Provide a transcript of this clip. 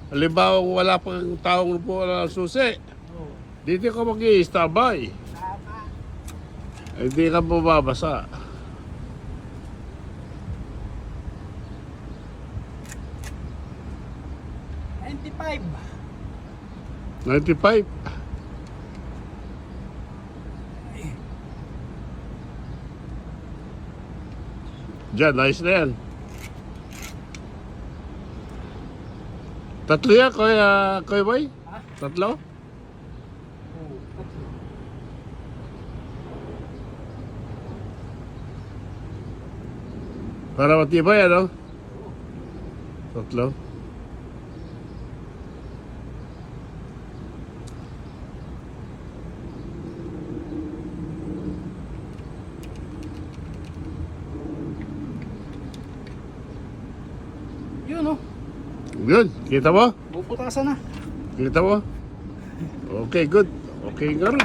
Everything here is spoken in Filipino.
Halimbawa, wala pang taong po na susi. Oo. Dito ka mag-i-stabay. Tama. Hindi ka bumabasa. 95. 95. Diyan, nice na yan. Tatlo yan, Kuya Boy? Ha? Tatlo? Oo. Tatlo. Para matibay, ano? Tatlo. Yun oh. Yun, kita mo? Bubutasan na. Kita mo? Okay, good. Okay nga rin.